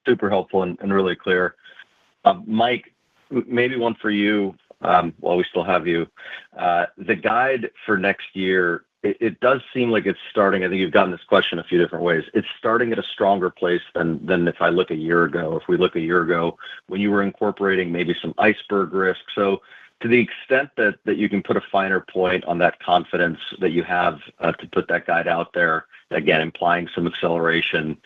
Super helpful and really clear. Mike, maybe one for you while we still have you. The guide for next year, it does seem like it's starting. I think you've gotten this question a few different ways. It's starting at a stronger place than if I look a year ago. If we look a year ago, when you were incorporating maybe some iceberg risk. So to the extent that you can put a finer point on that confidence that you have to put that guide out there, again, implying some acceleration.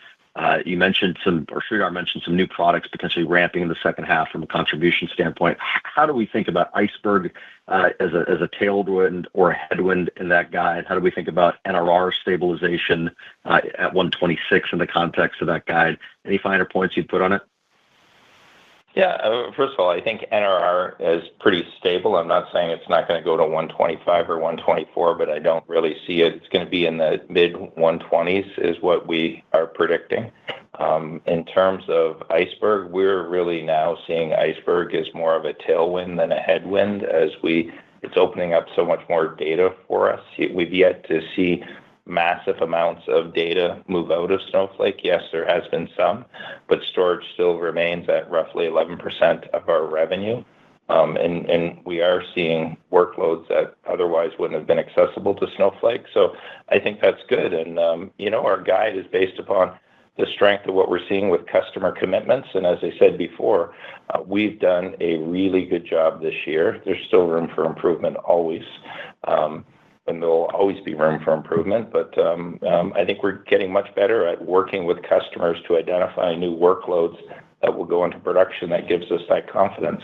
You mentioned Sridhar mentioned some new products potentially ramping in the second half from a contribution standpoint. How do we think about iceberg as a tailwind or a headwind in that guide? How do we think about NRR stabilization at 126 in the context of that guide? Any finer points you'd put on it? Yeah, first of all, I think NRR is pretty stable. I'm not saying it's not going to go to 125 or 124, but I don't really see it. It's going to be in the mid 120s is what we are predicting. In terms of iceberg, we're really now seeing iceberg as more of a tailwind than a headwind as it's opening up so much more data for us. We've yet to see massive amounts of data move out of Snowflake. Yes, there has been some, but storage still remains at roughly 11% of our revenue. And we are seeing workloads that otherwise wouldn't have been accessible to Snowflake. So I think that's good. And, our guide is based upon the strength of what we're seeing with customer commitments. And as I said before, we've done a really good job this year. There's still room for improvement always. And there'll always be room for improvement. But I think we're getting much better at working with customers to identify new workloads that will go into production that gives us that confidence.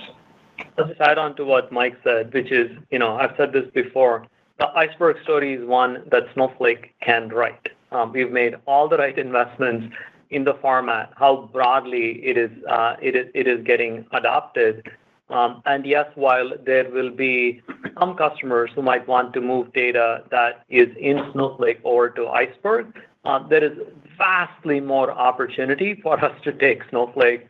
I'll just add on to what Mike said, which is, I've said this before, the iceberg story is one that Snowflake can write. We've made all the right investments in the format, how broadly it is getting adopted. And yes, while there will be some customers who might want to move data that is in Snowflake over to Iceberg, there is vastly more opportunity for us to take Snowflake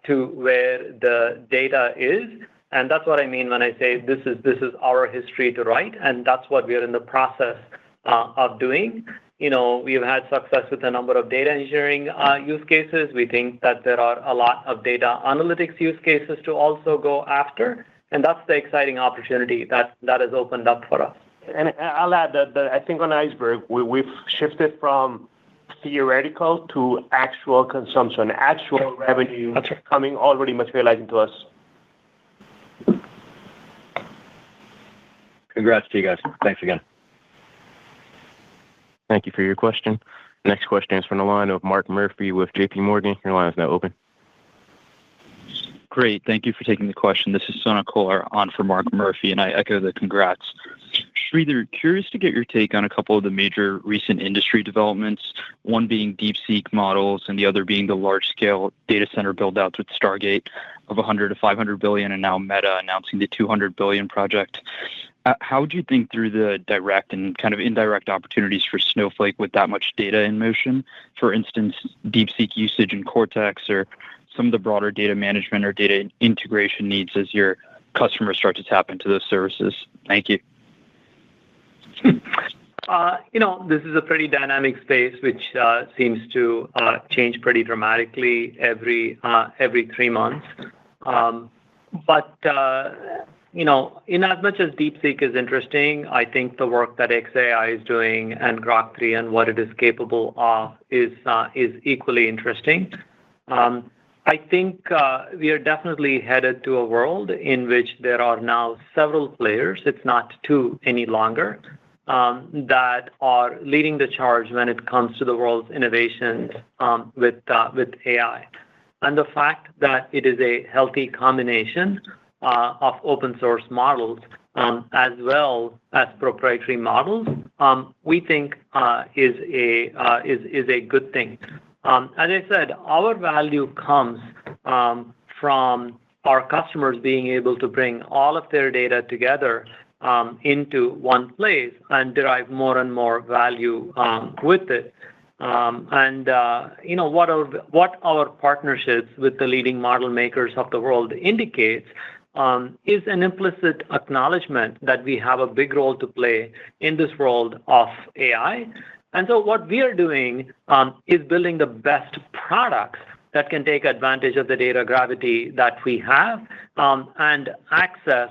to where the data is. And that's what I mean when I say this is our history to write, and that's what we are in the process of doing. We've had success with a number of data engineering use cases. We think that there are a lot of data analytics use cases to also go after, and that's the exciting opportunity that has opened up for us. And I'll add that I think on Iceberg, we've shifted from theoretical to actual consumption, actual revenue coming already materializing to us. Congrats to you guys. Thanks again. Thank you for your question. Next question is from the line of Mark Murphy with JP Morgan. Your line is now open. Great. Thank you for taking the question. This is Sona Kolar on for Mark Murphy, and I echo the congrats. Sridhar, curious to get your take on a couple of the major recent industry developments, one being DeepSeek models and the other being the large-scale data center build-outs with Stargate of 100 to 500 billion, and now Meta announcing the 200 billion project. How would you think through the direct and kind of indirect opportunities for Snowflake with that much data in motion? For instance, DeepSeek usage in Cortex, or some of the broader data management or data integration needs as your customers start to tap into those services? Thank you. This is a pretty dynamic space, which seems to change pretty dramatically every 3 months. But in as much as DeepSeek is interesting, I think the work that xAI is doing and Grok 3 and what it is capable of is equally interesting. I think we are definitely headed to a world in which there are now several players, it's not 2 any longer, that are leading the charge when it comes to the world's innovations with AI. And the fact that it is a healthy combination of open source models as well as proprietary models, we think is a good thing. As I said, our value comes from our customers being able to bring all of their data together into one place and derive more and more value with it. And what our partnerships with the leading model makers of the world indicates is an implicit acknowledgement that we have a big role to play in this world of AI. And so what we are doing is building the best products that can take advantage of the data gravity that we have and access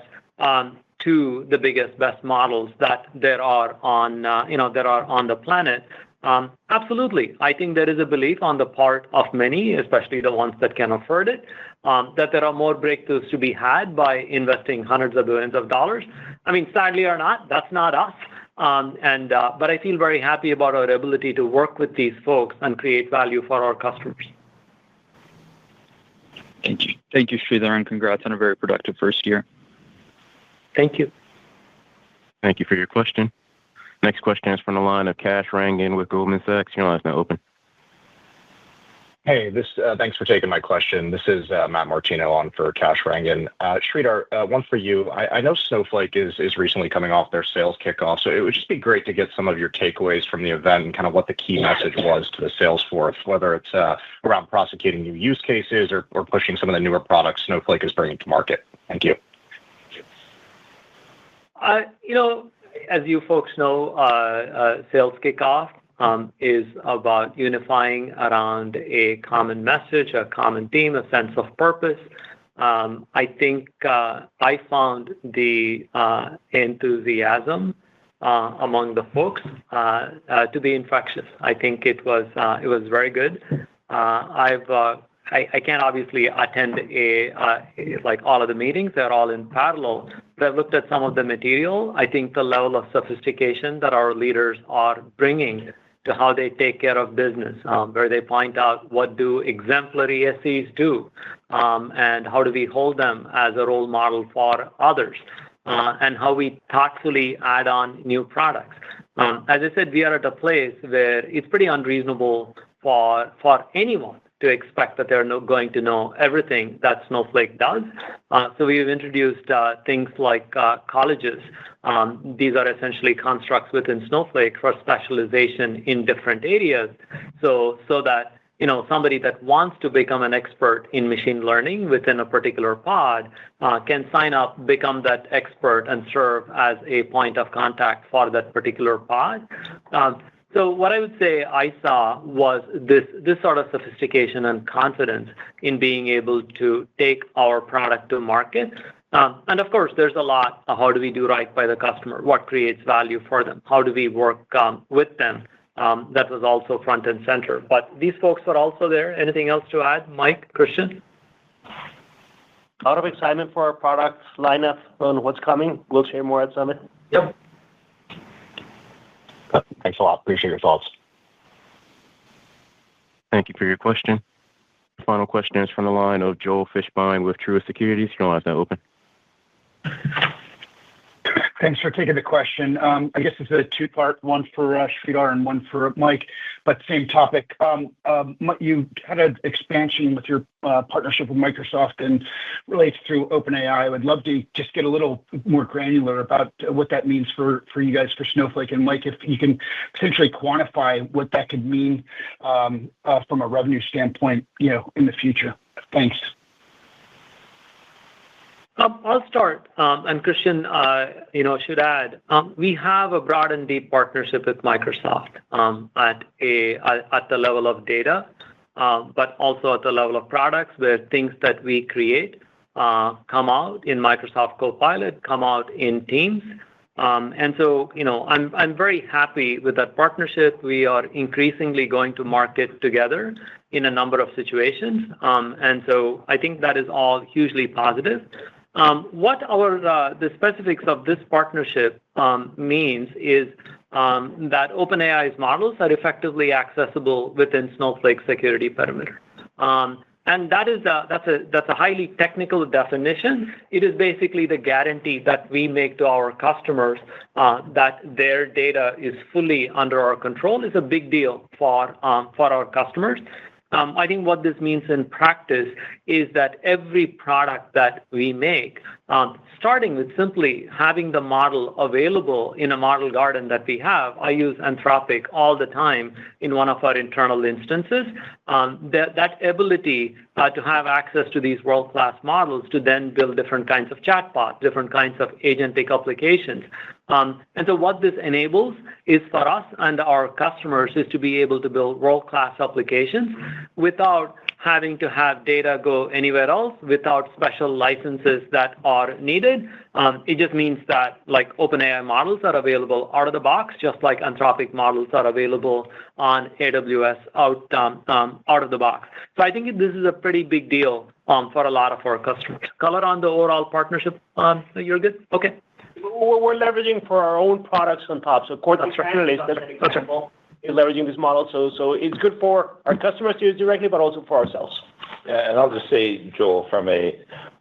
to the biggest, best models that there are on the planet. Absolutely. I think there is a belief on the part of many, especially the ones that can afford it, that there are more breakthroughs to be had by investing hundreds of billions of dollars. I mean, sadly or not, that's not us. But I feel very happy about our ability to work with these folks and create value for our customers. Thank you. Thank you, Sridhar, and congrats on a very productive first year. Thank you. Thank you for your question. Next question is from the line of Kash Rangan with Goldman Sachs. Your line is now open. Hey, thanks for taking my question. This is Matt Martino on for Kash Rangan. Sridhar, one for you. I know Snowflake is recently coming off their sales kickoff, so it would just be great to get some of your takeaways from the event and kind of what the key message was to the sales force, whether it's around prosecuting new use cases or pushing some of the newer products Snowflake is bringing to market. Thank you. As you folks know, sales kickoff is about unifying around a common message, a common theme, a sense of purpose. I think I found the enthusiasm among the folks to be infectious. I think it was very good. I can't obviously attend like all of the meetings. They're all in parallel. But I've looked at some of the material. I think the level of sophistication that our leaders are bringing to how they take care of business, where they point out what do exemplary SEs do, and how do we hold them as a role model for others, and how we thoughtfully add on new products. As I said, we are at a place where it's pretty unreasonable for anyone to expect that they're going to know everything that Snowflake does. So we've introduced things like colleges. These are essentially constructs within Snowflake for specialization in different areas. So that somebody that wants to become an expert in machine learning within a particular pod can sign up, become that expert, and serve as a point of contact for that particular pod. So what I would say I saw was this sort of sophistication and confidence in being able to take our product to market. And of course, there's a lot of how do we do right by the customer? What creates value for them? How do we work with them? That was also front and center. But these folks are also there. Anything else to add, Mike, Christian? A lot of excitement for our product lineup on what's coming. We'll share more at Summit. Yep. Thanks a lot. Appreciate your thoughts. Thank you for your question. The final question is from the line of Joel Fishbein with Truist Securities. Your line is now open. Thanks for taking the question. I guess it's a two-part, one for Sridhar and one for Mike, but same topic. You had an expansion with your partnership with Microsoft and relates through OpenAI. I would love to just get a little more granular about what that means for you guys, for Snowflake. And Mike, if you can potentially quantify what that could mean from a revenue standpoint, in the future. Thanks. I'll start, and Christian, should add. We have a broad and deep partnership with Microsoft at the level of data, but also at the level of products, where things that we create come out in Microsoft Copilot, come out in Teams, and so I'm very happy with that partnership. We are increasingly going to market together in a number of situations, and so I think that is all hugely positive. What the specifics of this partnership means is that OpenAI's models are effectively accessible within Snowflake's security perimeter. And that's a highly technical definition. It is basically the guarantee that we make to our customers that their data is fully under our control is a big deal for our customers. I think what this means in practice is that every product that we make, starting with simply having the model available in a model garden that we have, I use Anthropic all the time in one of our internal instances, that ability to have access to these world-class models to then build different kinds of chatbots, different kinds of agentic applications. And so what this enables is for us and our customers is to be able to build world-class applications without having to have data go anywhere else, without special licenses that are needed. It just means that like OpenAI models are available out of the box, just like Anthropic models are available on AWS out of the box. So I think this is a pretty big deal for a lot of our customers. Color on the overall partnership. You're good? Okay. We're leveraging for our own products on top. So Cortex Analyst, that's an example, is leveraging this model. So it's good for our customers to use directly, but also for ourselves. Yeah, and I'll just say, Joel,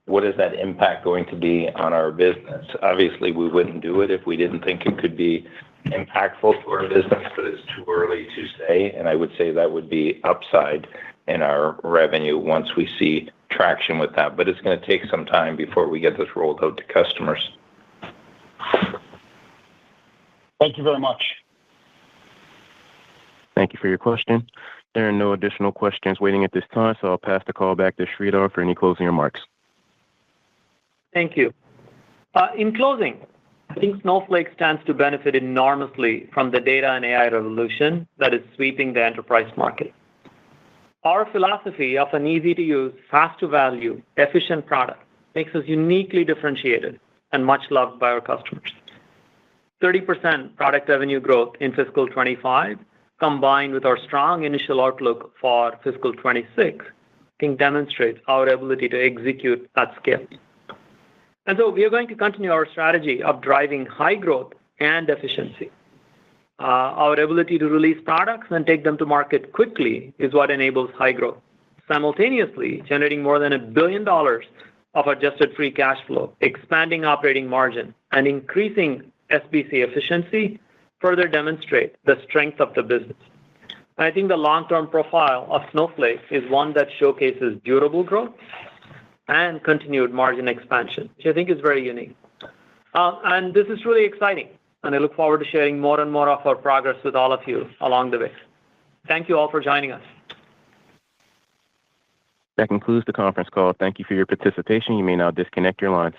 what is that impact going to be on our business? Obviously, we wouldn't do it if we didn't think it could be impactful to our business, but it's too early to say. And I would say that would be upside in our revenue once we see traction with that. But it's going to take some time before we get this rolled out to customers. Thank you very much. Thank you for your question. There are no additional questions waiting at this time, so I'll pass the call back to Sridhar for any closing remarks. Thank you. In closing, I think Snowflake stands to benefit enormously from the data and AI revolution that is sweeping the enterprise market. Our philosophy of an easy-to-use, fast-to-value, efficient product makes us uniquely differentiated and much loved by our customers. 30% product revenue growth in fiscal 25, combined with our strong initial outlook for fiscal 26, can demonstrate our ability to execute at scale. And so we are going to continue our strategy of driving high growth and efficiency. Our ability to release products and take them to market quickly is what enables high growth, simultaneously generating more than $1 billion of adjusted free cash flow, expanding operating margin, and increasing SBC efficiency further demonstrate the strength of the business. And I think the long-term profile of Snowflake is one that showcases durable growth and continued margin expansion, which I think is very unique. And this is really exciting, and I look forward to sharing more and more of our progress with all of you along the way. Thank you all for joining us. That concludes the conference call. Thank you for your participation. You may now disconnect your lines.